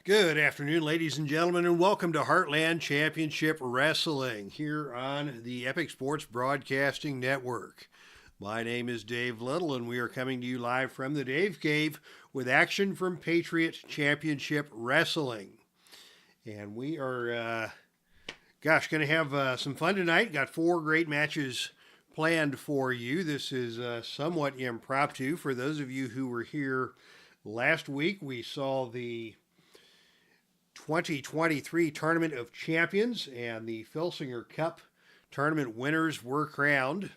Good afternoon, ladies and gentlemen, and welcome to Heartland Championship Wrestling here on the Epic Sports Broadcasting Network. My name is Dave Little, and we are coming to you live from the Dave Cave with action from Patriot Championship Wrestling. And we are, going to have some fun tonight. Got 4 great matches planned for you. This is somewhat impromptu. For those of you who were here last week, we saw the 2023 Tournament of Champions, and the Filsinger Cup tournament winners were crowned.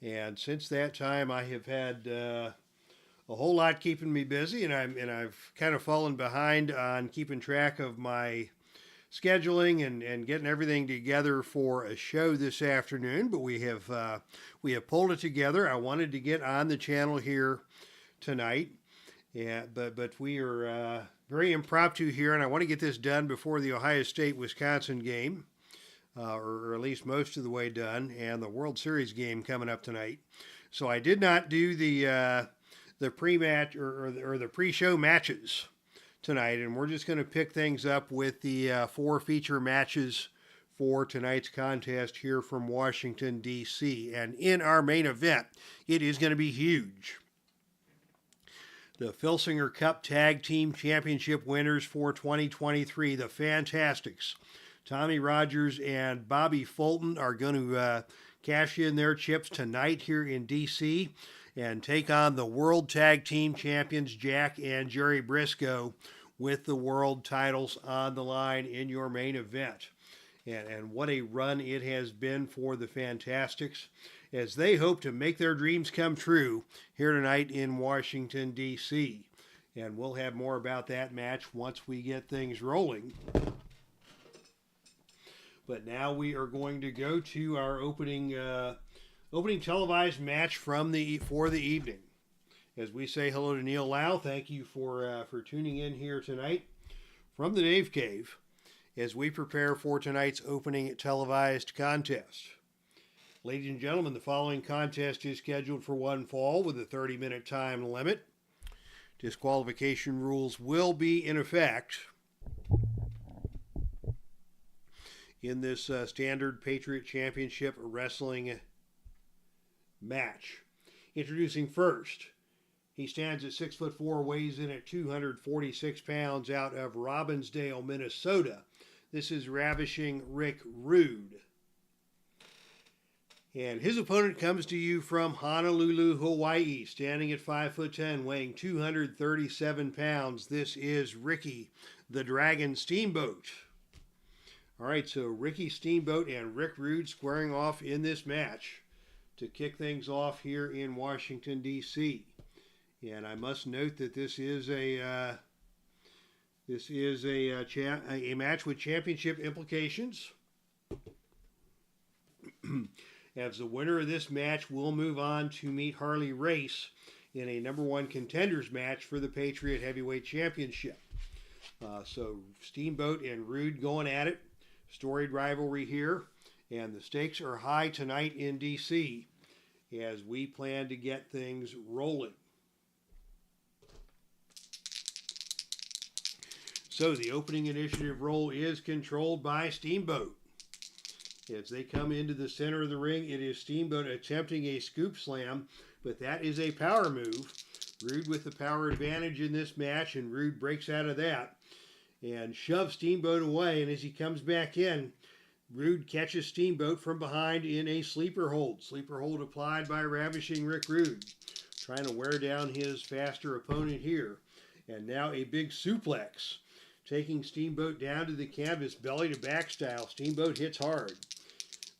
And since that time, I have had a whole lot keeping me busy, and I've kind of fallen behind on keeping track of my scheduling and getting everything together for a show this afternoon. But we have pulled it together. I wanted to get on the channel here tonight, but we are very impromptu here, and I want to get this done before the Ohio State-Wisconsin game, or at least most of the way done, and the World Series game coming up tonight. So I did not do the pre-match or the pre-show matches tonight, and we're just going to pick things up with the 4 feature matches for tonight's contest here from Washington, D.C. And in our main event, it is going to be huge. The Filsinger Cup Tag Team Championship winners for 2023, the Fantastics, Tommy Rogers and Bobby Fulton, are going to cash in their chips tonight here in D.C. and take on the World Tag Team Champions Jack and Jerry Brisco with the world titles on the line in your main event. And what a run it has been for the Fantastics, as they hope to make their dreams come true here tonight in Washington, D.C. And we'll have more about that match once we get things rolling. But now we are going to go to our opening televised match for the evening. As we say hello to Neil Lau, thank you for tuning in here tonight from the Dave Cave as we prepare for tonight's opening televised contest. Ladies and gentlemen, the following contest is scheduled for one fall with a 30-minute time limit. Disqualification rules will be in effect in this standard Patriot Championship Wrestling match. Introducing first, he stands at 6'4", weighs in at 246 pounds, out of Robbinsdale, Minnesota. This is Ravishing Rick Rude. And his opponent comes to you from Honolulu, Hawaii, standing at 5'10", weighing 237 pounds. This is Ricky the Dragon Steamboat. All right, so Ricky Steamboat and Rick Rude squaring off in this match to kick things off here in Washington, D.C. And I must note that this is a match with championship implications. As the winner of this match will move on to meet Harley Race in a number 1 contenders match for the Patriot Heavyweight Championship. So Steamboat and Rude going at it. Storied rivalry here. And the stakes are high tonight in D.C. as we plan to get things rolling. So the opening initiative role is controlled by Steamboat. As they come into the center of the ring, it is Steamboat attempting a scoop slam, but that is a power move. Rude with the power advantage in this match, and Rude breaks out of that and shoves Steamboat away. And as he comes back in, Rude catches Steamboat from behind in a sleeper hold. Sleeper hold applied by Ravishing Rick Rude, trying to wear down his faster opponent here. And now a big suplex, taking Steamboat down to the canvas, belly to back style. Steamboat hits hard.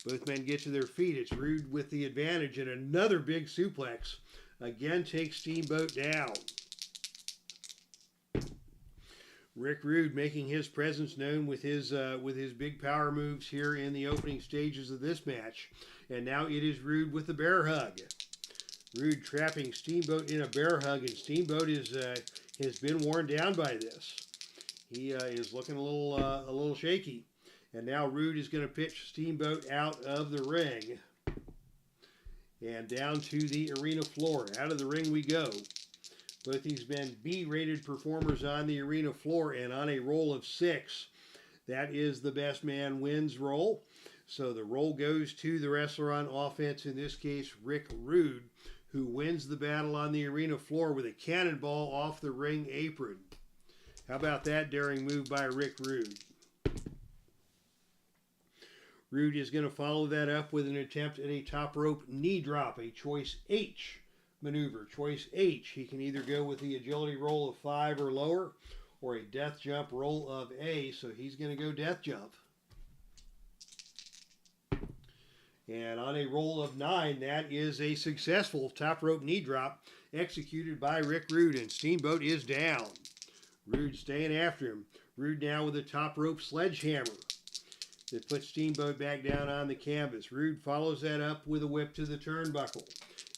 Both men get to their feet. It's Rude with the advantage, and another big suplex again takes Steamboat down. Rick Rude making his presence known with his big power moves here in the opening stages of this match. And now it is Rude with the bear hug. Rude trapping Steamboat in a bear hug, and Steamboat has been worn down by this. He is looking a little shaky. And now Rude is going to pitch Steamboat out of the ring and down to the arena floor. Out of the ring we go. Both these men B-rated performers on the arena floor, and on a roll of 6, that is the best man wins roll. So the roll goes to the wrestler on offense, in this case Rick Rude, who wins the battle on the arena floor with a cannonball off the ring apron. How about that daring move by Rick Rude? Rude is going to follow that up with an attempt at a top rope knee drop, a choice H maneuver. Choice H. He can either go with the agility roll of 5 or lower, or a death jump roll of A, so he's going to go death jump. And on a roll of 9, that is a successful top rope knee drop executed by Rick Rude, and Steamboat is down. Rude staying after him. Rude now with a top rope sledgehammer that puts Steamboat back down on the canvas. Rude follows that up with a whip to the turnbuckle.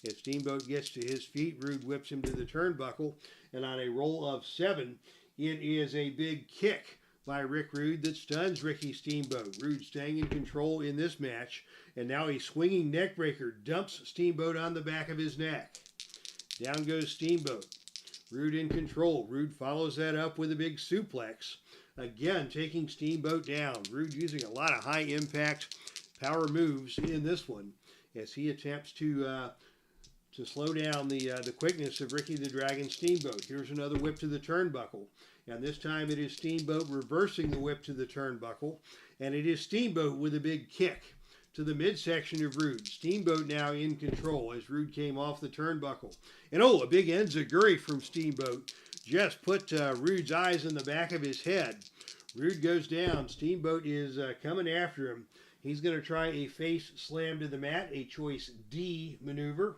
As Steamboat gets to his feet, Rude whips him to the turnbuckle, and on a roll of 7, it is a big kick by Rick Rude that stuns Ricky Steamboat. Rude staying in control in this match, and now a swinging neckbreaker dumps Steamboat on the back of his neck. Down goes Steamboat. Rude in control. Rude follows that up with a big suplex, again taking Steamboat down. Rude using a lot of high impact power moves in this one as he attempts to slow down the quickness of Ricky the Dragon Steamboat. Here's another whip to the turnbuckle, and this time it is Steamboat reversing the whip to the turnbuckle, and it is Steamboat with a big kick to the midsection of Rude. Steamboat now in control as Rude came off the turnbuckle. And oh, a big enziguri from Steamboat just put Rude's eyes in the back of his head. Rude goes down. Steamboat is coming after him. He's going to try a face slam to the mat, a choice D maneuver.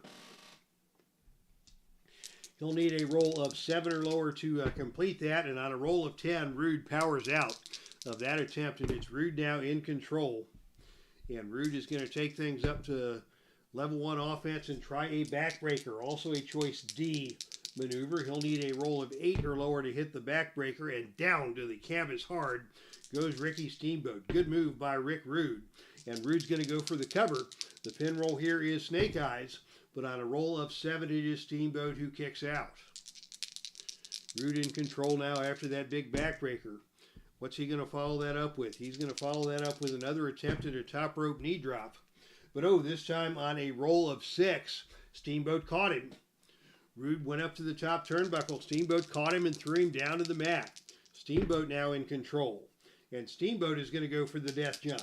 He'll need a roll of 7 or lower to complete that, and on a roll of 10, Rude powers out of that attempt, and it's Rude now in control. And Rude is going to take things up to level 1 offense and try a backbreaker, also a choice D maneuver. He'll need a roll of 8 or lower to hit the backbreaker, and down to the canvas hard goes Ricky Steamboat. Good move by Rick Rude. And Rude's going to go for the cover. The pin roll here is Snake Eyes, but on a roll of 7, it is Steamboat who kicks out. Rude in control now after that big backbreaker. What's he going to follow that up with? He's going to follow that up with another attempt at a top rope knee drop. But oh, this time on a roll of 6, Steamboat caught him. Rude went up to the top turnbuckle. Steamboat caught him and threw him down to the mat. Steamboat now in control. And Steamboat is going to go for the death jump.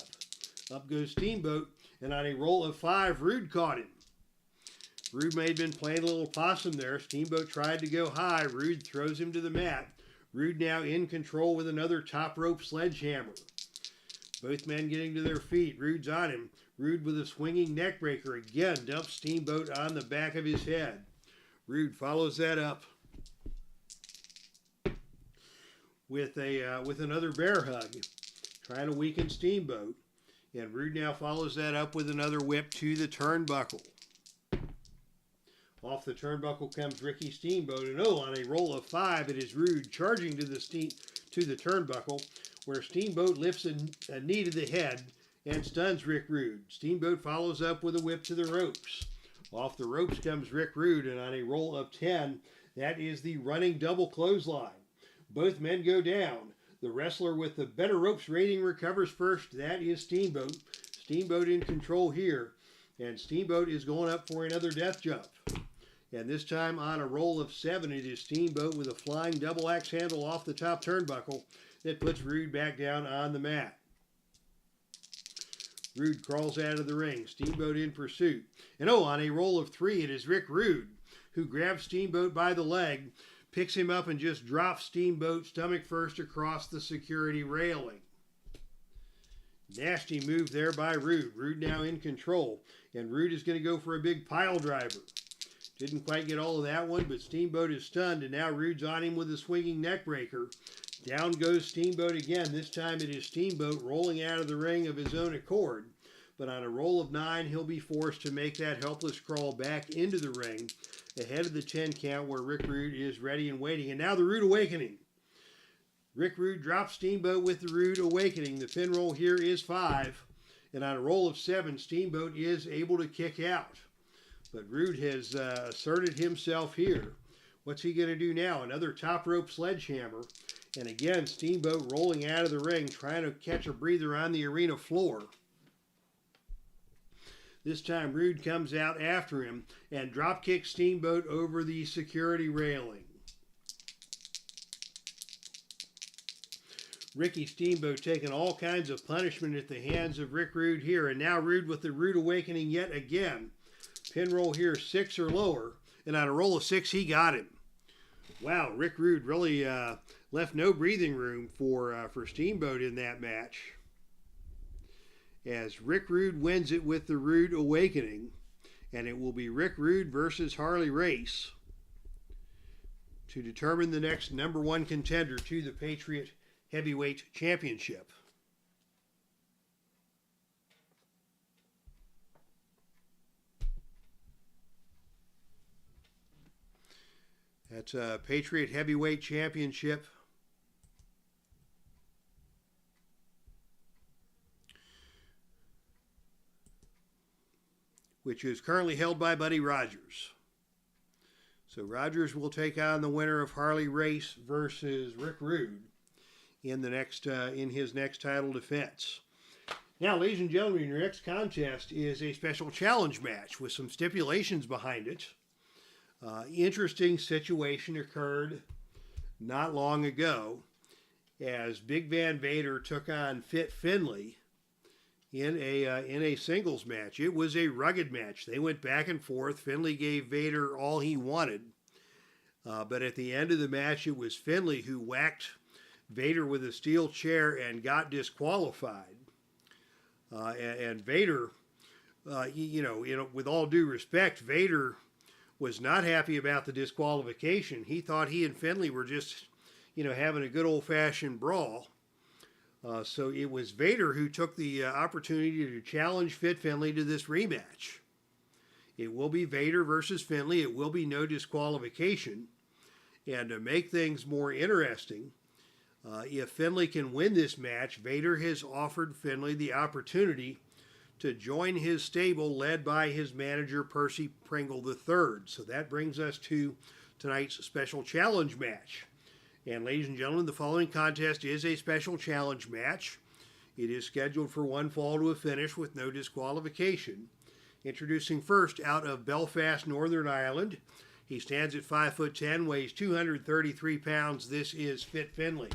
Up goes Steamboat, and on a roll of 5, Rude caught him. Rude may have been playing a little possum there. Steamboat tried to go high. Rude throws him to the mat. Rude now in control with another top rope sledgehammer. Both men getting to their feet. Rude's on him. Rude with a swinging neckbreaker again dumps Steamboat on the back of his head. Rude follows that up with another bear hug, trying to weaken Steamboat. And Rude now follows that up with another whip to the turnbuckle. Off the turnbuckle comes Ricky Steamboat, and oh, on a roll of 5, it is Rude charging to the turnbuckle, where Steamboat lifts a knee to the head and stuns Rick Rude. Steamboat follows up with a whip to the ropes. Off the ropes comes Rick Rude, and on a roll of 10, that is the running double clothesline. Both men go down. The wrestler with the better ropes rating recovers first. That is Steamboat. Steamboat in control here, and Steamboat is going up for another death jump. And this time on a roll of 7, it is Steamboat with a flying double axe handle off the top turnbuckle that puts Rude back down on the mat. Rude crawls out of the ring. Steamboat in pursuit. And oh, on a roll of 3, it is Rick Rude who grabs Steamboat by the leg, picks him up, and just drops Steamboat stomach first across the security railing. Nasty move there by Rude. Rude now in control. And Rude is going to go for a big pile driver. Didn't quite get all of that one, but Steamboat is stunned, and now Rude's on him with a swinging neckbreaker. Down goes Steamboat again. This time it is Steamboat rolling out of the ring of his own accord. But on a roll of 9, he'll be forced to make that helpless crawl back into the ring ahead of the 10 count where Rick Rude is ready and waiting. And now the Rude Awakening. Rick Rude drops Steamboat with the Rude Awakening. The pin roll here is 5. And on a roll of 7, Steamboat is able to kick out. But Rude has asserted himself here What's he going to do now? Another top rope sledgehammer. And again, Steamboat rolling out of the ring, trying to catch a breather on the arena floor. This time, Rude comes out after him and dropkicks Steamboat over the security railing. Ricky Steamboat taking all kinds of punishment at the hands of Rick Rude here. And now Rude with the Rude Awakening yet again. Pin roll here, 6 or lower. And on a roll of 6, he got him. Wow, Rick Rude really left no breathing room for Steamboat in that match. As Rick Rude wins it with the Rude Awakening. And it will be Rick Rude versus Harley Race to determine the next #1 contender to the Patriot Heavyweight Championship. That's a Patriot Heavyweight Championship. Which is currently held by Buddy Rogers. So Rogers will take on the winner of Harley Race versus Rick Rude in his next title defense. Now, ladies and gentlemen, your next contest is a special challenge match with some stipulations behind it. Interesting situation occurred not long ago as Big Van Vader took on Fit Finlay in a singles match. It was a rugged match. They went back and forth. Finlay gave Vader all he wanted. But at the end of the match, it was Finlay who whacked Vader with a steel chair and got disqualified. And Vader, with all due respect, Vader was not happy about the disqualification. He thought he and Finlay were just, having a good old-fashioned brawl. So it was Vader who took the opportunity to challenge Fit Finlay to this rematch. It will be Vader versus Finlay. It will be no disqualification. And to make things more interesting, if Finlay can win this match, Vader has offered Finlay the opportunity to join his stable led by his manager, PERCY Pringle III. So that brings us to tonight's special challenge match. And ladies and gentlemen, the following contest is a special challenge match. It is scheduled for one fall to a finish with no disqualification. Introducing first out of Belfast, Northern Ireland. He stands at 5'10", weighs 233 pounds. This is Fit Finlay.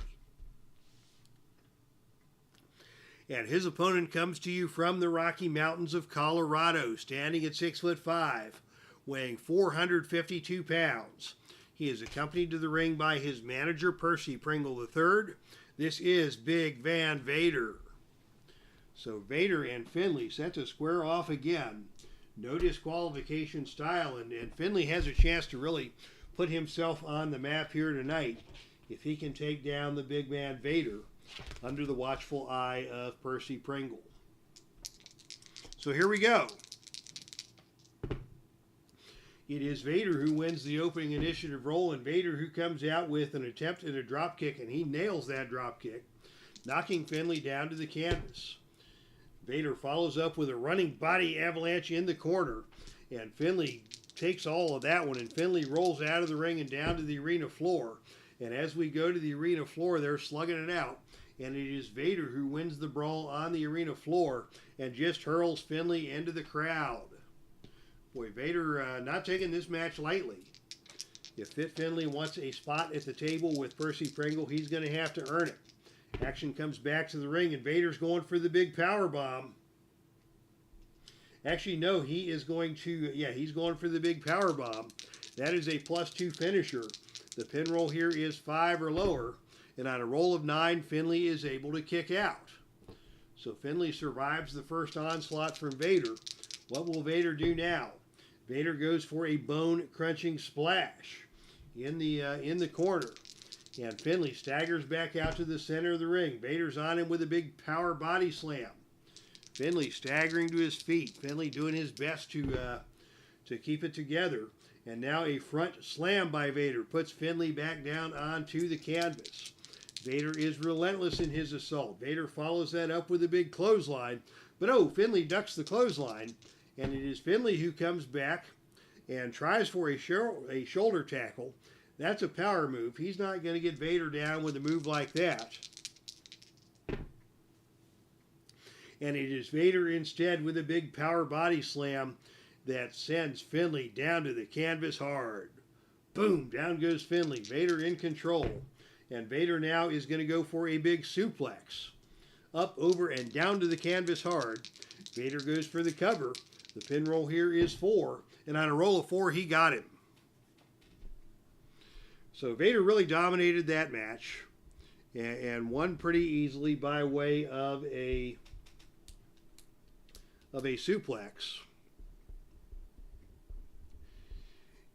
And his opponent comes to you from the Rocky Mountains of Colorado, standing at 6'5", weighing 452 pounds. He is accompanied to the ring by his manager, PERCY Pringle III. This is Big Van Vader. So Vader and Finlay set to square off again. No disqualification style, and Finlay has a chance to really put himself on the map here tonight if he can take down the Big Van Vader under the watchful eye of PERCY Pringle. So here we go. It is Vader who wins the opening initiative roll, and Vader who comes out with an attempt at a dropkick, and he nails that dropkick, knocking Finlay down to the canvas. Vader follows up with a running body avalanche in the corner, and Finlay takes all of that one, and Finlay rolls out of the ring and down to the arena floor. And as we go to the arena floor, they're slugging it out. And it is Vader who wins the brawl on the arena floor and just hurls Finlay into the crowd. Boy, Vader not taking this match lightly. If Fit Finlay wants a spot at the table with PERCY Pringle, he's going to have to earn it. Action comes back to the ring, and Vader's going for the big power bomb. Actually, no, he is going to, he's going for the big power bomb. That is a +2 finisher. The pin roll here is 5 or lower, and on a roll of 9, Finlay is able to kick out. So Finlay survives the first onslaught from Vader. What will Vader do now? Vader goes for a bone-crunching splash in the corner. And Finlay staggers back out to the center of the ring. Vader's on him with a big power body slam. Finlay staggering to his feet. Finlay doing his best to keep it together. And now a front slam by Vader puts Finlay back down onto the canvas. Vader is relentless in his assault. Vader follows that up with a big clothesline. But Finlay ducks the clothesline. And it is Finlay who comes back and tries for a shoulder tackle. That's a power move. He's not going to get Vader down with a move like that. And it is Vader instead with a big power body slam that sends Finlay down to the canvas hard. Boom, down goes Finlay. Vader in control. And Vader now is going to go for a big suplex. Up, over, and down to the canvas hard. Vader goes for the cover. The pin roll here is 4. And on a roll of 4, he got him. So Vader really dominated that match. And won pretty easily by way of a suplex.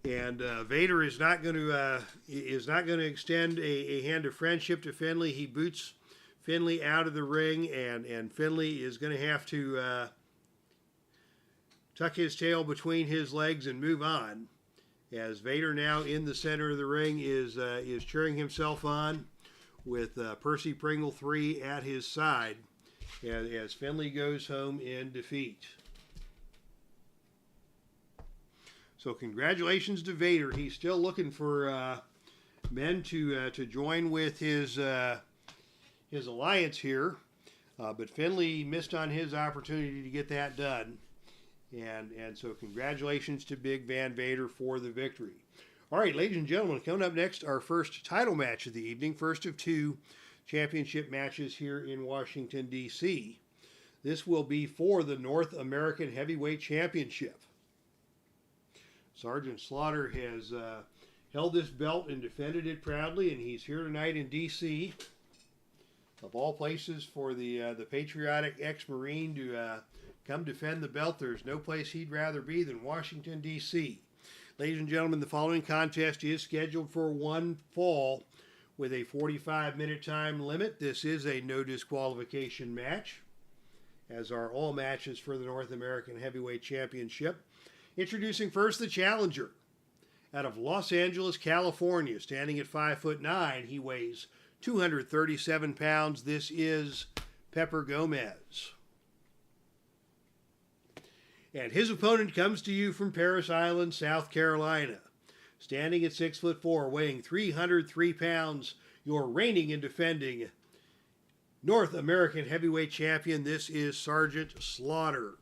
And Vader is not going to extend a hand of friendship to Finlay. He boots Finlay out of the ring, and Finlay is going to have to tuck his tail between his legs and move on. As Vader now in the center of the ring is cheering himself on with PERCY Pringle 3 at his side as Finlay goes home in defeat. So congratulations to Vader. He's still looking for men to join with his alliance here, but Finlay missed on his opportunity to get that done, and so congratulations to Big Van Vader for the victory. All right, ladies and gentlemen, coming up next, our first title match of the evening, first of 2 championship matches here in Washington, D.C. This will be for the North American Heavyweight Championship. Sergeant Slaughter has held this belt and defended it proudly, and he's here tonight in D.C. Of all places for the patriotic ex-Marine to come defend the belt. There's no place he'd rather be than Washington, D.C. Ladies and gentlemen, the following contest is scheduled for one fall with a 45-minute time limit. This is a no disqualification match, as are all matches for the North American Heavyweight Championship. Introducing first the challenger. Out of Los Angeles, California, standing at 5'9", he weighs 237 pounds. This is Pepper Gomez. And his opponent comes to you from Parris Island, South Carolina. Standing at 6'4", weighing 303 pounds, your reigning and defending North American Heavyweight Champion. This is Sergeant Slaughter.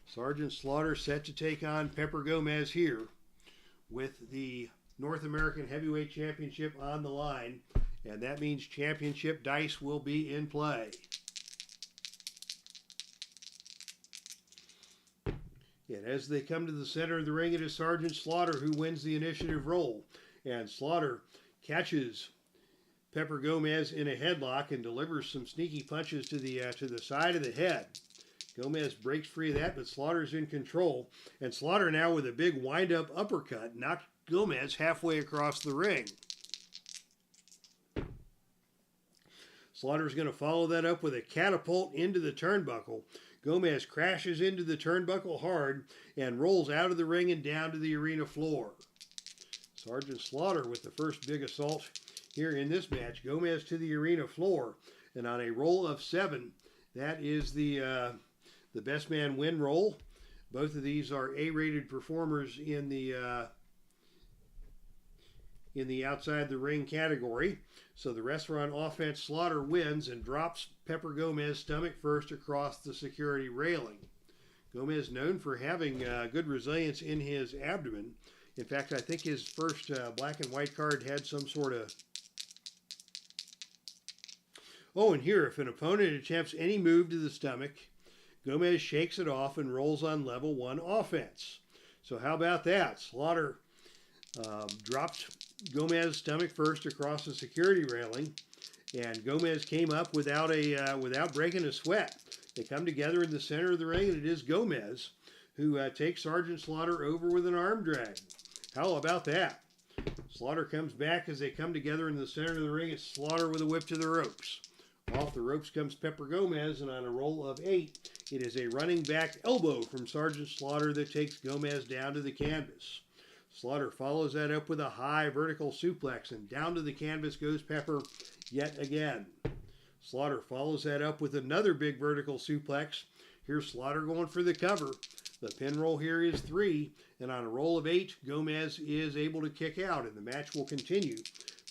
Sergeant Slaughter set to take on Pepper Gomez here with the North American Heavyweight Championship on the line, and that means championship dice will be in play. And as they come to the center of the ring, it is Sergeant Slaughter who wins the initiative roll, and Slaughter catches Pepper Gomez in a headlock and delivers some sneaky punches to the side of the head. Gomez breaks free of that, but Slaughter's in control. And Slaughter now with a big wind-up uppercut knocked Gomez halfway across the ring. Slaughter's going to follow that up with a catapult into the turnbuckle. Gomez crashes into the turnbuckle hard and rolls out of the ring and down to the arena floor. Sergeant Slaughter with the first big assault here in this match. Gomez to the arena floor, and on a roll of 7, that is the best man win roll. Both of these are A-rated performers in the outside the ring category. So the restaurant offense, Slaughter wins and drops Pepper Gomez stomach first across the security railing. Gomez known for having good resilience in his abdomen. In fact, I think his first black and white card had some sort of... Oh, and here, if an opponent attempts any move to the stomach, Gomez shakes it off and rolls on level 1 offense. So how about that? Slaughter dropped Gomez's stomach first across the security railing, and Gomez came up without breaking a sweat. They come together in the center of the ring, and it is Gomez who takes Sergeant Slaughter over with an arm drag. How about that? Slaughter comes back as they come together in the center of the ring. It's Slaughter with a whip to the ropes. Off the ropes comes Pepper Gomez, and on a roll of 8, it is a running back elbow from Sergeant Slaughter that takes Gomez down to the canvas. Slaughter follows that up with a high vertical suplex, and down to the canvas goes Pepper yet again. Slaughter follows that up with another big vertical suplex. Here's Slaughter going for the cover. The pin roll here is 3, and on a roll of 8, Gomez is able to kick out, and the match will continue.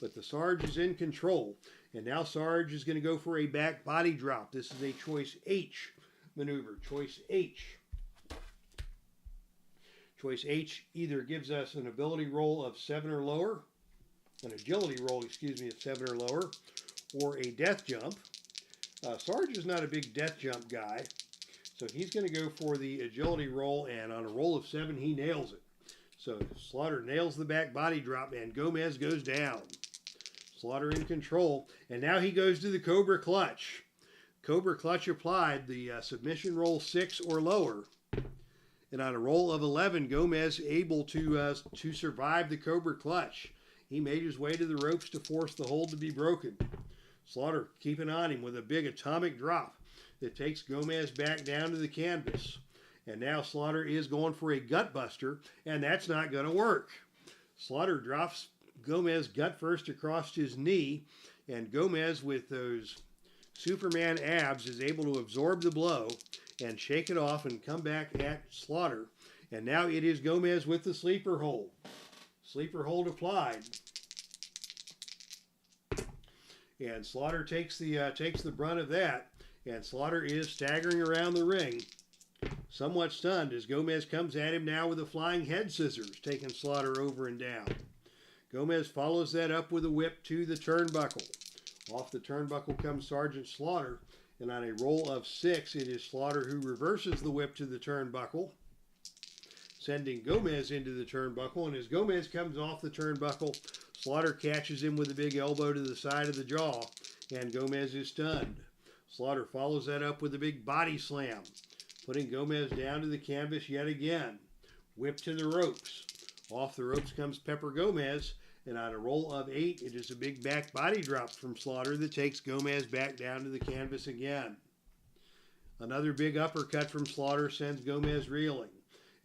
But the Sarge is in control, and now Sarge is going to go for a back body drop. This is a choice H maneuver, choice H. Choice H either gives us an ability roll of 7 or lower, an agility roll, of 7 or lower, or a death jump. Sarge is not a big death jump guy, so he's going to go for the agility roll, and on a roll of 7, he nails it. So Slaughter nails the back body drop, and Gomez goes down. Slaughter in control, and now he goes to the Cobra Clutch. Cobra Clutch applied, the submission roll 6 or lower. And on a roll of 11, Gomez able to survive the Cobra Clutch. He made his way to the ropes to force the hold to be broken. Slaughter keeping on him with a big atomic drop that takes Gomez back down to the canvas. And now Slaughter is going for a gut buster, and that's not going to work. Slaughter drops Gomez gut first across his knee, and Gomez with those Superman abs is able to absorb the blow and shake it off and come back at Slaughter. And now it is Gomez with the sleeper hold. Sleeper hold applied. And Slaughter takes the brunt of that. And Slaughter is staggering around the ring, somewhat stunned as Gomez comes at him now with a flying head scissors, taking Slaughter over and down. Gomez follows that up with a whip to the turnbuckle. Off the turnbuckle comes Sergeant Slaughter, and on a roll of 6, it is Slaughter who reverses the whip to the turnbuckle, sending Gomez into the turnbuckle. And as Gomez comes off the turnbuckle, Slaughter catches him with a big elbow to the side of the jaw, and Gomez is stunned. Slaughter follows that up with a big body slam, putting Gomez down to the canvas yet again. Whip to the ropes. Off the ropes comes Pepper Gomez, and on a roll of 8, it is a big back body drop from Slaughter that takes Gomez back down to the canvas again. Another big uppercut from Slaughter sends Gomez reeling.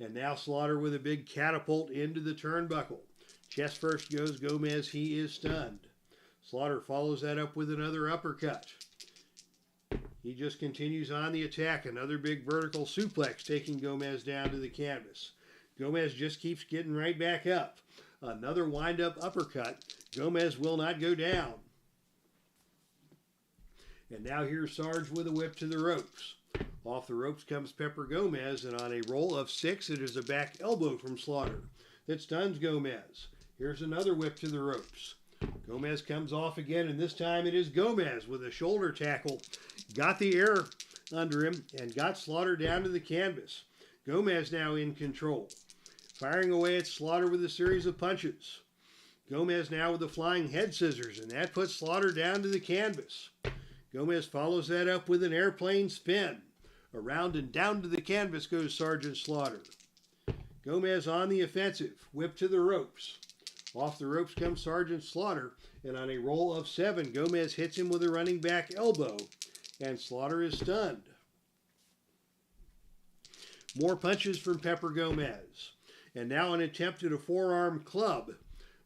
And now Slaughter with a big catapult into the turnbuckle. Chest first goes Gomez, he is stunned. Slaughter follows that up with another uppercut. He just continues on the attack. Another big vertical suplex taking Gomez down to the canvas. Gomez just keeps getting right back up. Another wind-up uppercut. Gomez will not go down. And now here's Sarge with a whip to the ropes. Off the ropes comes Pepper Gomez, and on a roll of 6, it is a back elbow from Slaughter that stuns Gomez. Here's another whip to the ropes. Gomez comes off again, and this time it is Gomez with a shoulder tackle. Got the air under him and got Slaughter down to the canvas. Gomez now in control, firing away at Slaughter with a series of punches. Gomez now with the flying head scissors, and that puts Slaughter down to the canvas. Gomez follows that up with an airplane spin. Around and down to the canvas goes Sergeant Slaughter. Gomez on the offensive, whip to the ropes. Off the ropes comes Sergeant Slaughter, and on a roll of 7, Gomez hits him with a running back elbow, and Slaughter is stunned. More punches from Pepper Gomez. And now an attempt at a forearm club.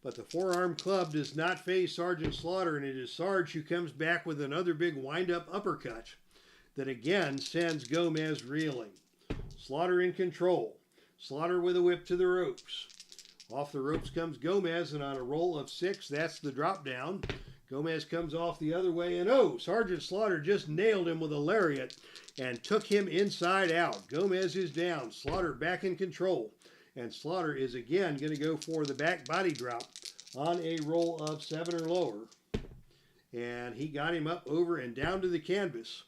But the forearm club does not phase Sergeant Slaughter, and it is Sarge who comes back with another big wind-up uppercut that again sends Gomez reeling. Slaughter in control. Slaughter with a whip to the ropes. Off the ropes comes Gomez, and on a roll of 6, that's the drop down. Gomez comes off the other way, and oh, Sergeant Slaughter just nailed him with a lariat and took him inside out. Gomez is down. Slaughter back in control. And Slaughter is again going to go for the back body drop on a roll of 7 or lower. And he got him up over and down to the canvas.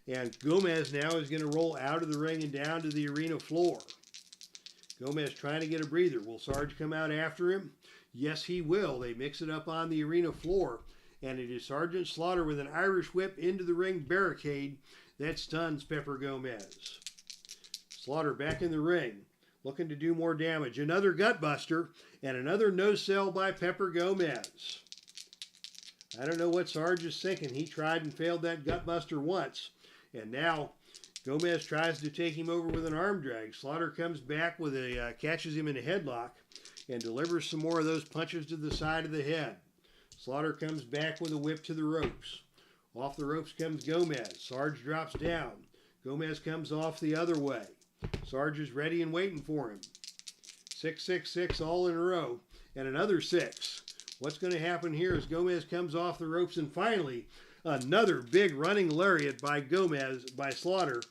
And Gomez now is going to roll out of the ring and down to the arena floor. Gomez trying to get a breather. Will Sarge come out after him? Yes, he will. They mix it up on the arena floor. And it is Sergeant Slaughter with an Irish whip into the ring barricade that stuns Pepper Gomez. Slaughter back in the ring, looking to do more damage. Another gut buster and another no-sell by Pepper Gomez. I don't know what Sarge is thinking. He tried and failed that gut buster once. And now Gomez tries to take him over with an arm drag. Slaughter comes back with catches him in a headlock and delivers some more of those punches to the side of the head. Slaughter comes back with a whip to the ropes. Off the ropes comes Gomez. Sarge drops down. Gomez comes off the other way. Sarge is ready and waiting for him. 6, 6, 6 all in a row. And another 6. What's going to happen here is Gomez comes off the ropes, and finally another big running lariat by Slaughter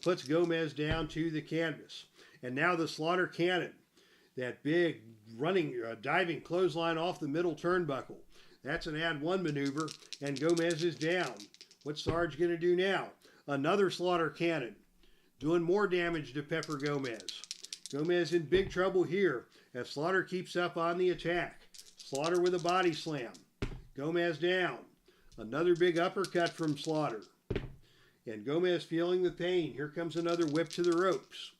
puts Gomez down to the canvas. And now the Slaughter Cannon, that big running, diving clothesline off the middle turnbuckle. That's an add 1 maneuver, and Gomez is down. What's Sarge going to do now? Another Slaughter Cannon, doing more damage to Pepper Gomez. Gomez in big trouble here as Slaughter keeps up on the attack. Slaughter with a body slam. Gomez down. Another big uppercut from Slaughter. And Gomez feeling the pain. Here comes another whip to the ropes.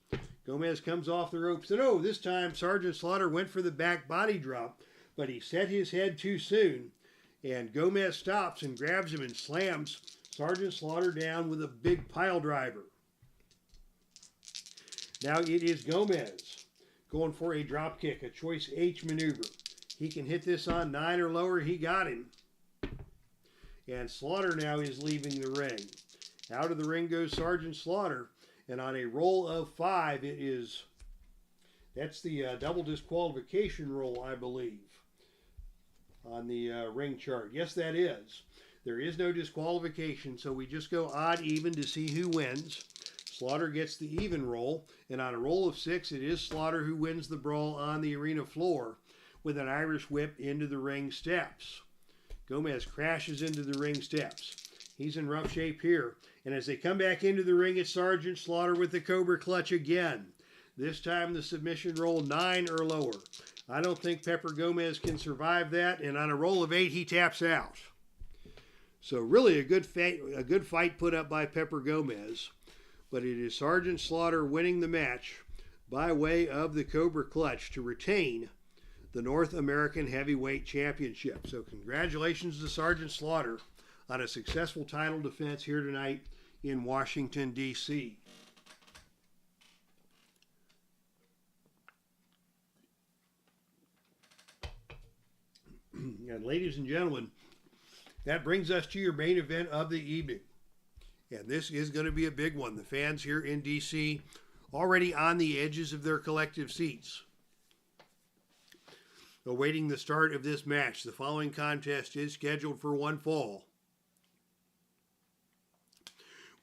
Gomez comes off the ropes. And oh, this time Sergeant Slaughter went for the back body drop, but he set his head too soon. And Gomez stops and grabs him and slams Sergeant Slaughter down with a big pile driver. Now it is Gomez going for a drop kick, a choice H maneuver. He can hit this on 9 or lower. He got him. And Slaughter now is leaving the ring. Out of the ring goes Sergeant Slaughter. And on a roll of 5, that's the double disqualification roll, I believe, on the ring chart. Yes, that is. There is no disqualification, so we just go odd even to see who wins. Slaughter gets the even roll, and on a roll of 6, it is Slaughter who wins the brawl on the arena floor with an Irish whip into the ring steps. Gomez crashes into the ring steps. He's in rough shape here, and as they come back into the ring, it's Sergeant Slaughter with the Cobra Clutch again. This time the submission roll 9 or lower. I don't think Pepper Gomez can survive that, and on a roll of 8, he taps out. So really a good fight put up by Pepper Gomez. But it is Sergeant Slaughter winning the match by way of the Cobra Clutch to retain the North American Heavyweight Championship. So congratulations to Sergeant Slaughter on a successful title defense here tonight in Washington, D.C. And ladies and gentlemen, that brings us to your main event of the evening. And this is going to be a big one. The fans here in D.C. already on the edges of their collective seats, awaiting the start of this match. The following contest is scheduled for one fall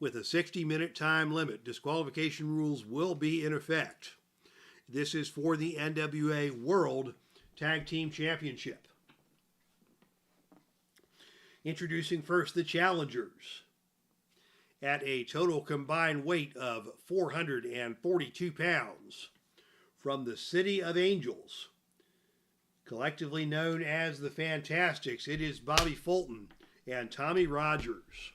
with a 60-minute time limit. Disqualification rules will be in effect. This is for the NWA World Tag Team Championship. Introducing first the challengers. At a total combined weight of 442 pounds, from the City of Angels, collectively known as the Fantastics, it is Bobby Fulton and Tommy Rogers.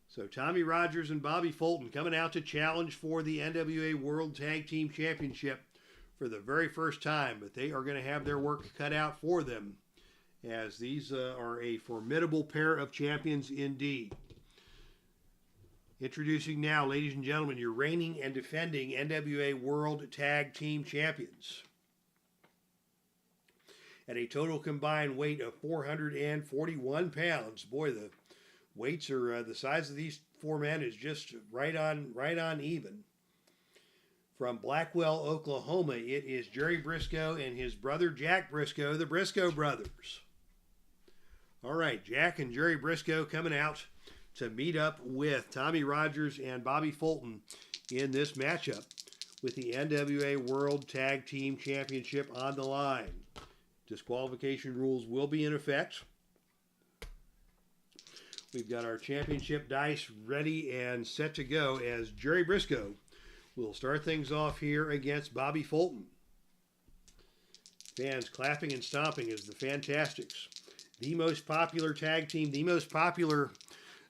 So Tommy Rogers and Bobby Fulton coming out to challenge for the NWA World Tag Team Championship for the very first time, but they are going to have their work cut out for them, as these are a formidable pair of champions indeed. Introducing now, ladies and gentlemen, your reigning and defending NWA World Tag Team Champions. At a total combined weight of 441 pounds. Boy, the weights are, the size of these four men is just right on even. From Blackwell, Oklahoma, it is Jerry Briscoe and his brother Jack Briscoe, the Briscoe brothers. All right, Jack and Jerry Briscoe coming out to meet up with Tommy Rogers and Bobby Fulton in this matchup with the NWA World Tag Team Championship on the line. Disqualification rules will be in effect. We've got our championship dice ready and set to go as Jerry Briscoe will start things off here against Bobby Fulton. Fans clapping and stomping as the Fantastics, the most popular tag team, the most popular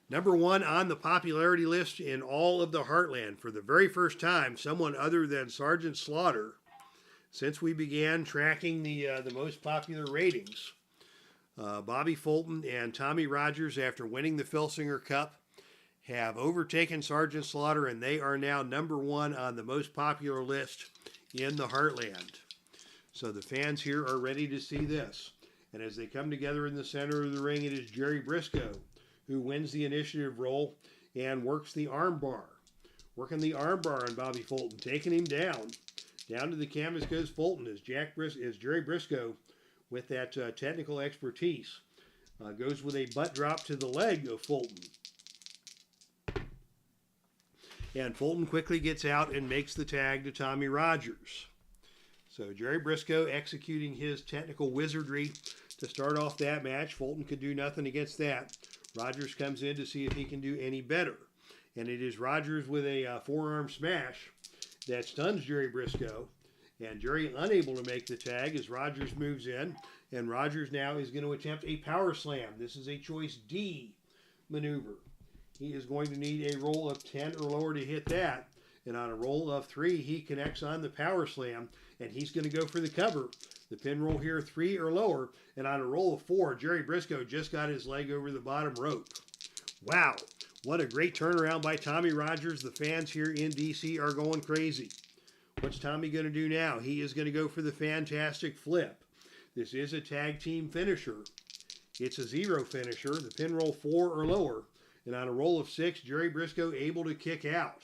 #1 on the popularity list in all of the Heartland. For the very first time, someone other than Sergeant Slaughter, since we began tracking the most popular ratings. Bobby Fulton and Tommy Rogers, after winning the Filsinger Cup, have overtaken Sergeant Slaughter, and they are now #1 on the most popular list in the Heartland. So the fans here are ready to see this. And as they come together in the center of the ring, it is Jerry Briscoe who wins the initiative roll and works the armbar, working the armbar on Bobby Fulton, taking him down. Down to the canvas goes Fulton as Jerry Brisco, with that technical expertise, goes with a butt drop to the leg of Fulton. And Fulton quickly gets out and makes the tag to Tommy Rogers. So Jerry Brisco executing his technical wizardry to start off that match. Fulton could do nothing against that. Rogers comes in to see if he can do any better. And it is Rogers with a forearm smash that stuns Jerry Brisco. And Jerry unable to make the tag as Rogers moves in. And Rogers now is going to attempt a power slam. This is a choice D maneuver. He is going to need a roll of 10 or lower to hit that. And on a roll of 3, he connects on the power slam. And he's going to go for the cover. The pin roll here, 3 or lower. And on a roll of 4, Jerry Brisco just got his leg over the bottom rope. Wow, what a great turnaround by Tommy Rogers. The fans here in DC are going crazy. What's Tommy going to do now? He is going to go for the fantastic flip. This is a tag team finisher. It's a 0 finisher. The pin roll 4 or lower. And on a roll of 6, Jerry Brisco able to kick out.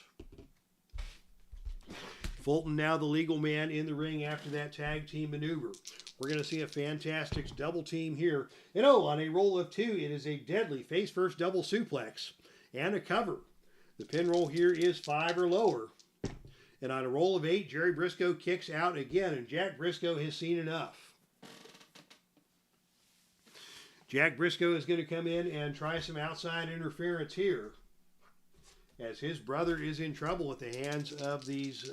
Fulton now the legal man in the ring after that tag team maneuver. We're going to see a fantastic double team here. And on a roll of 2, it is a deadly face-first double suplex and a cover. The pin roll here is 5 or lower. And on a roll of 8, Jerry Brisco kicks out again, and Jack Brisco has seen enough. Jack Brisco is going to come in and try some outside interference here, as his brother is in trouble at the hands of these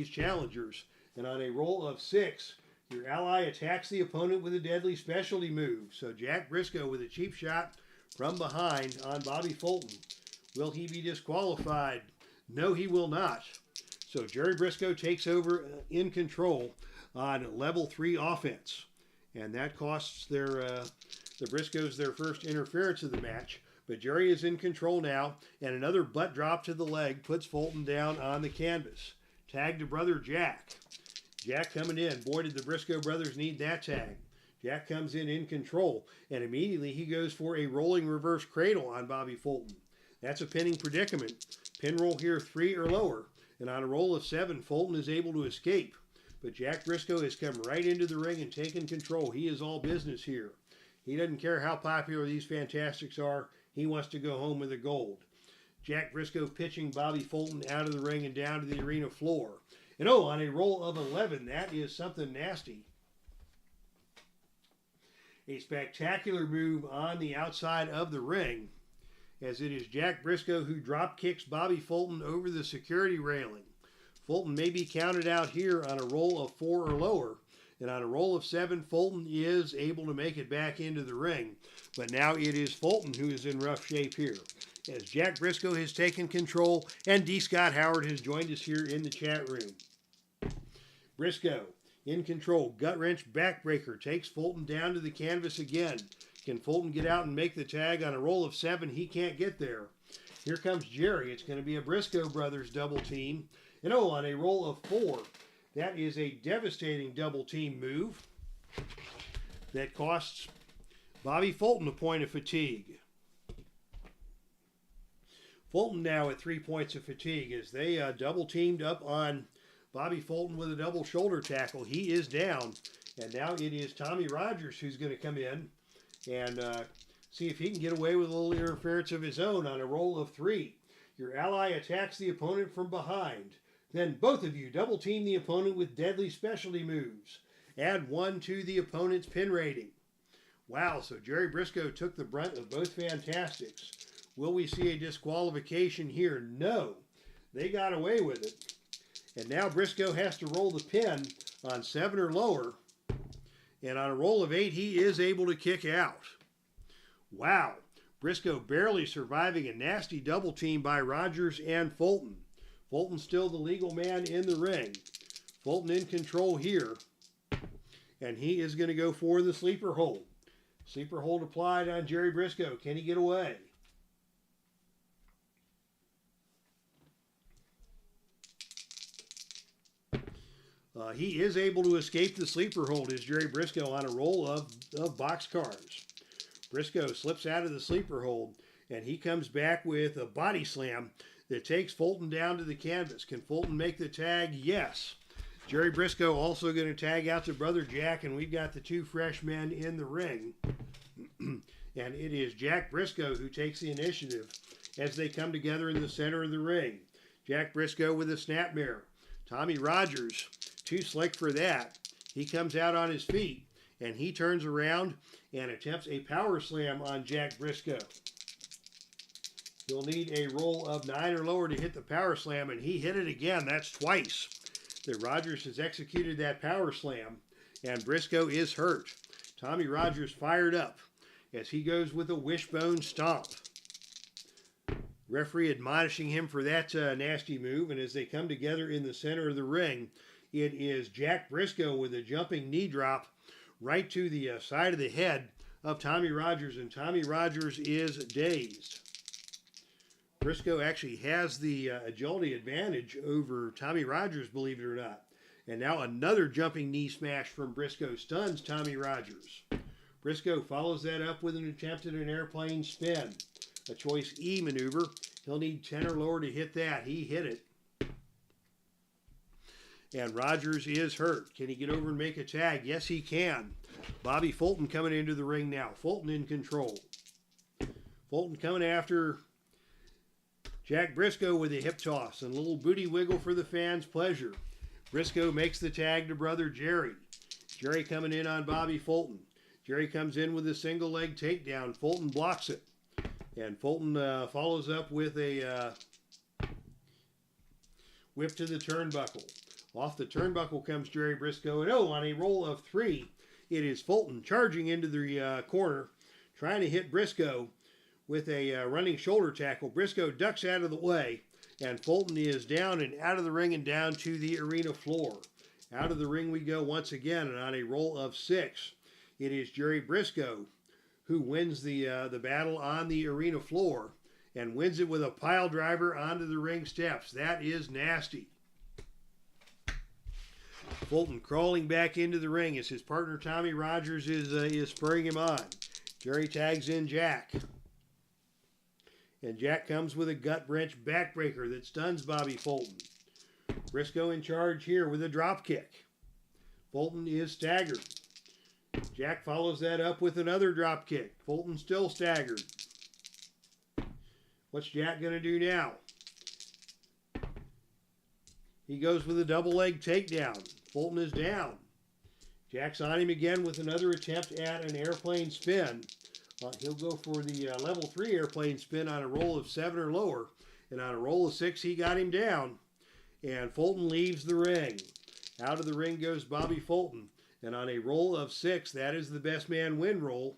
challengers. And on a roll of 6, your ally attacks the opponent with a deadly specialty move. So Jack Brisco with a cheap shot from behind on Bobby Fulton. Will he be disqualified? No, he will not. So Jerry Brisco takes over in control on level 3 offense. And that costs the Briscos their first interference of the match. But Jerry is in control now, and another butt drop to the leg puts Fulton down on the canvas. Tag to brother Jack. Jack coming in. Boy, did the Brisco brothers need that tag. Jack comes in control, and immediately he goes for a rolling reverse cradle on Bobby Fulton. That's a pinning predicament. Pin roll here 3 or lower, and on a roll of 7, Fulton is able to escape. But Jack Brisco has come right into the ring and taken control. He is all business here. He doesn't care how popular these Fantastics are. He wants to go home with the gold. Jack Brisco pitching Bobby Fulton out of the ring and down to the arena floor. And on a roll of 11, that is something nasty. A spectacular move on the outside of the ring, as it is Jack Brisco who drop kicks Bobby Fulton over the security railing. Fulton may be counted out here on a roll of 4 or lower. And on a roll of 7, Fulton is able to make it back into the ring. But now it is Fulton who is in rough shape here, as Jack Brisco has taken control and D. Scott Howard has joined us here in the chat room. Brisco in control. Gut wrench backbreaker takes Fulton down to the canvas again. Can Fulton get out and make the tag? On a roll of 7, he can't get there. Here comes Jerry. It's going to be a Brisco brothers double team. And on a roll of 4, that is a devastating double team move that costs Bobby Fulton a point of fatigue. Fulton now at 3 points of fatigue as they double teamed up on Bobby Fulton with a double shoulder tackle. He is down, and now it is Tommy Rogers who's going to come in and see if he can get away with a little interference of his own on a roll of 3. Your ally attacks the opponent from behind. Then both of you double team the opponent with deadly specialty moves. Add 1 to the opponent's pin rating. Wow, so Jerry Brisco took the brunt of both Fantastics. Will we see a disqualification here? No, they got away with it. And now Brisco has to roll the pin on 7 or lower. And on a roll of 8, he is able to kick out. Wow, Brisco barely surviving a nasty double team by Rogers and Fulton. Fulton still the legal man in the ring. Fulton in control here. And he is going to go for the sleeper hold. Sleeper hold applied on Jerry Brisco. Can he get away? He is able to escape the sleeper hold as Jerry Brisco on a roll of boxcars. Brisco slips out of the sleeper hold, and he comes back with a body slam that takes Fulton down to the canvas. Can Fulton make the tag? Yes. Jerry Brisco also going to tag out to Brother Jack, and we've got the two fresh men in the ring. And it is Jack Brisco who takes the initiative as they come together in the center of the ring. Jack Brisco with a snapmare. Tommy Rogers, too slick for that. He comes out on his feet, and he turns around and attempts a power slam on Jack Brisco. He'll need a roll of 9 or lower to hit the power slam, and he hit it again. That's twice that Rogers has executed that power slam, and Brisco is hurt. Tommy Rogers fired up as he goes with a wishbone stomp. Referee admonishing him for that nasty move, and as they come together in the center of the ring, it is Jack Brisco with a jumping knee drop right to the side of the head of Tommy Rogers, and Tommy Rogers is dazed. Brisco actually has the agility advantage over Tommy Rogers, believe it or not. And now another jumping knee smash from Brisco stuns Tommy Rogers. Brisco follows that up with an attempt at an airplane spin. A choice E maneuver. He'll need 10 or lower to hit that. He hit it. And Rogers is hurt. Can he get over and make a tag? Yes, he can. Bobby Fulton coming into the ring now. Fulton in control. Fulton coming after Jack Brisco with a hip toss and a little booty wiggle for the fans' pleasure. Brisco makes the tag to Brother Jerry. Jerry coming in on Bobby Fulton. Jerry comes in with a single leg takedown. Fulton blocks it. And Fulton follows up with a whip to the turnbuckle. Off the turnbuckle comes Jerry Brisco. And on a roll of 3, it is Fulton charging into the corner, trying to hit Brisco with a running shoulder tackle. Brisco ducks out of the way, and Fulton is down and out of the ring and down to the arena floor. Out of the ring we go once again, and on a roll of 6, it is Jerry Brisco who wins the battle on the arena floor and wins it with a pile driver onto the ring steps. That is nasty. Fulton crawling back into the ring as his partner Tommy Rogers is spurring him on. Jerry tags in Jack. And Jack comes with a gut wrench backbreaker that stuns Bobby Fulton. Brisco in charge here with a drop kick. Fulton is staggered. Jack follows that up with another drop kick. Fulton still staggered. What's Jack going to do now? He goes with a double leg takedown. Fulton is down. Jack's on him again with another attempt at an airplane spin. He'll go for the level 3 airplane spin on a roll of 7 or lower. And on a roll of 6, he got him down. And Fulton leaves the ring. Out of the ring goes Bobby Fulton. And on a roll of 6, that is the best man win roll.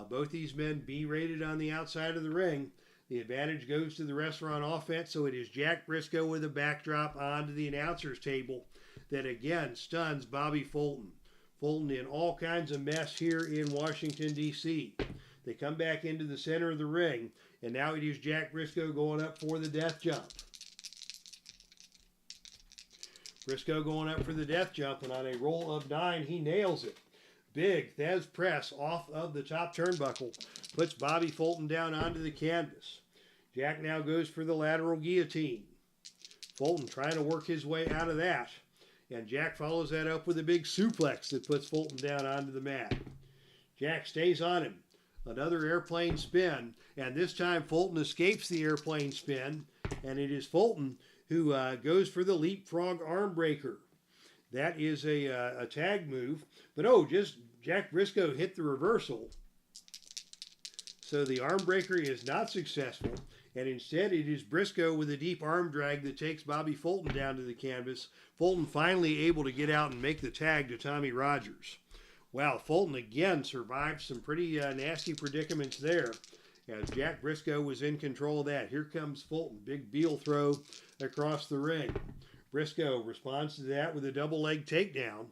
Both these men B-rated on the outside of the ring. The advantage goes to the wrestler on offense, so it is Jack Brisco with a backdrop onto the announcer's table that again stuns Bobby Fulton. Fulton in all kinds of mess here in Washington, D.C. They come back into the center of the ring, and now it is Jack Brisco going up for the death jump. Brisco going up for the death jump, and on a roll of 9, he nails it. Big Thez press off of the top turnbuckle puts Bobby Fulton down onto the canvas. Jack now goes for the lateral guillotine. Fulton trying to work his way out of that. And Jack follows that up with a big suplex that puts Fulton down onto the mat. Jack stays on him. Another airplane spin. And this time Fulton escapes the airplane spin. And it is Fulton who goes for the leapfrog arm breaker. That is a tag move. But just Jack Brisco hit the reversal. So the arm breaker is not successful. And instead it is Brisco with a deep arm drag that takes Bobby Fulton down to the canvas. Fulton finally able to get out and make the tag to Tommy Rogers. Wow, Fulton again survived some pretty nasty predicaments there as Jack Brisco was in control of that. Here comes Fulton, big Beal throw across the ring. Brisco responds to that with a double leg takedown.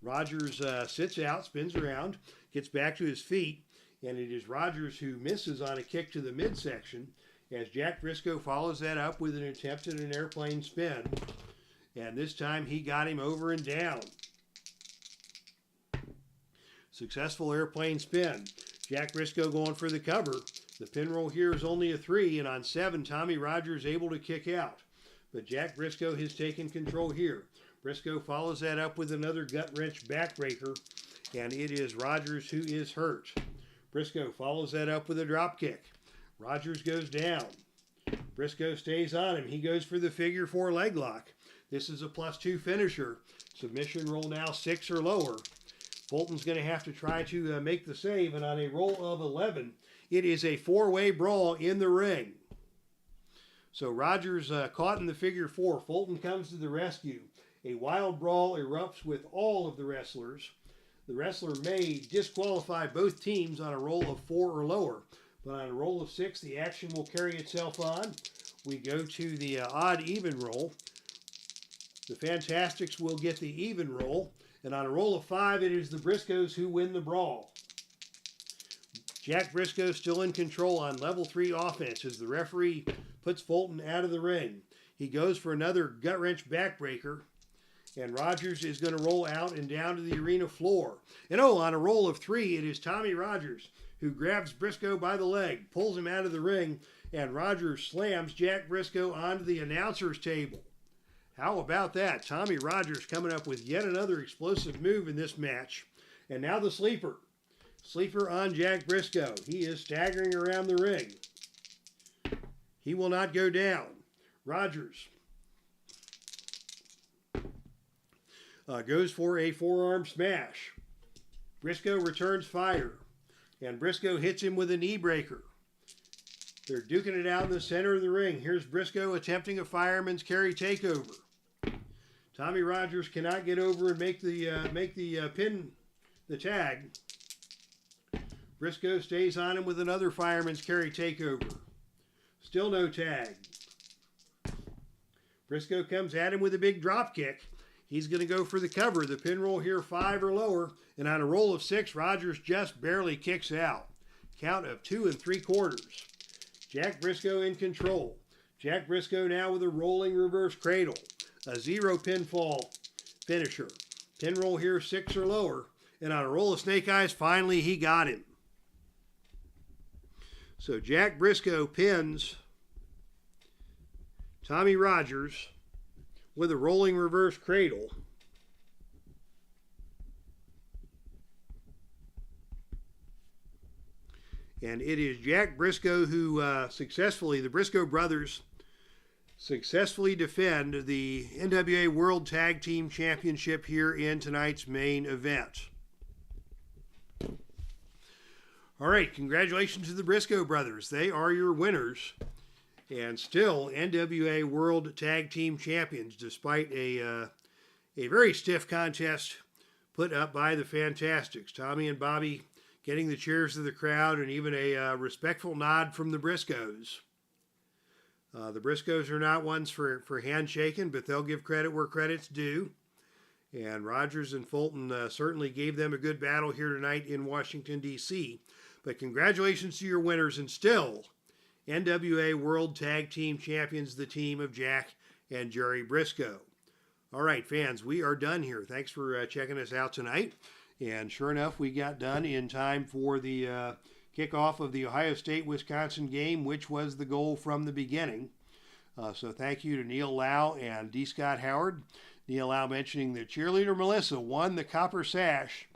Rogers sits out, spins around, gets back to his feet, and it is Rogers who misses on a kick to the midsection as Jack Brisco follows that up with an attempt at an airplane spin. And this time he got him over and down. Successful airplane spin. Jack Brisco going for the cover, The pin roll here is only a 3, and on 7, Tommy Rogers able to kick out. But Jack Briscoe has taken control here. Briscoe follows that up with another gut-wrench backbreaker, and it is Rogers who is hurt. Briscoe follows that up with a drop kick. Rogers goes down. Briscoe stays on him. He goes for the figure 4 leg lock. This is a +2 finisher. Submission roll now 6 or lower. Fulton's going to have to try to make the save, and on a roll of 11, it is a 4-way brawl in the ring. So Rogers caught in the figure 4. Fulton comes to the rescue. A wild brawl erupts with all of the wrestlers. The wrestler may disqualify both teams on a roll of 4 or lower, but on a roll of 6, the action will carry itself on. We go to the odd-even roll. The Fantastics will get the even roll, and on a roll of 5, it is the Briscoes who win the brawl. Jack Briscoe still in control on level 3 offense as the referee puts Fulton out of the ring. He goes for another gut-wrench backbreaker, and Rogers is going to roll out and down to the arena floor. And on a roll of 3, it is Tommy Rogers who grabs Briscoe by the leg, pulls him out of the ring, and Rogers slams Jack Briscoe onto the announcer's table. How about that? Tommy Rogers coming up with yet another explosive move in this match. And now the sleeper. Sleeper on Jack Briscoe. He is staggering around the ring. He will not go down. Rogers goes for a forearm smash. Briscoe returns fire. And Briscoe hits him with a knee breaker. They're duking it out in the center of the ring. Here's Briscoe attempting a fireman's carry takeover. Tommy Rogers cannot get over and make the pin, the tag. Briscoe stays on him with another fireman's carry takeover. Still no tag. Briscoe comes at him with a big drop kick. He's going to go for the cover. The pin roll here 5 or lower, and on a roll of 6, Rogers just barely kicks out. Count of 2 3/4. Jack Briscoe in control. Jack Briscoe now with a rolling reverse cradle. A 0 pinfall finisher. Pin roll here 6 or lower. And on a roll of snake eyes, finally he got him. So Jack Briscoe pins Tommy Rogers with a rolling reverse cradle. And it is Jack Briscoe who the Briscoe brothers successfully defend the NWA World Tag Team Championship here in tonight's main event. All right, congratulations to the Briscoe brothers. They are your winners and still NWA World Tag Team Champions despite a very stiff contest put up by the Fantastics. Tommy and Bobby getting the cheers of the crowd and even a respectful nod from the Briscoes. The Briscoes are not ones for handshaking, but they'll give credit where credit's due. And Rogers and Fulton certainly gave them a good battle here tonight in Washington, D.C. But congratulations to your winners, and still NWA World Tag Team Champions, the team of Jack and Jerry Briscoe. All right, fans, we are done here. Thanks for checking us out tonight. And sure enough, we got done in time for the kickoff of the Ohio State-Wisconsin game, which was the goal from the beginning. So thank you to Neil Lau and D. Scott Howard. Neil Lau mentioning that cheerleader Melissa won the Copper Sash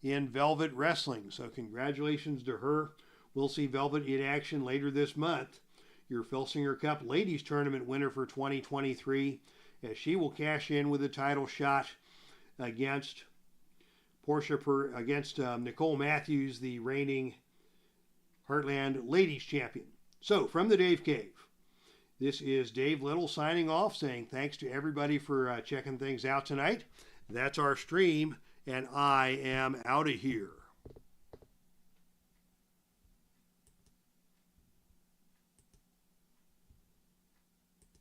in Velvet Wrestling. So congratulations to her. We'll see Velvet in action later this month. Your Filsinger Cup Ladies Tournament winner for 2023, as she will cash in with a title shot against Nicole Matthews, the reigning Heartland Ladies Champion. So, from the Dave Cave, this is Dave Little signing off, saying thanks to everybody for checking things out tonight. That's our stream, and I am out of here.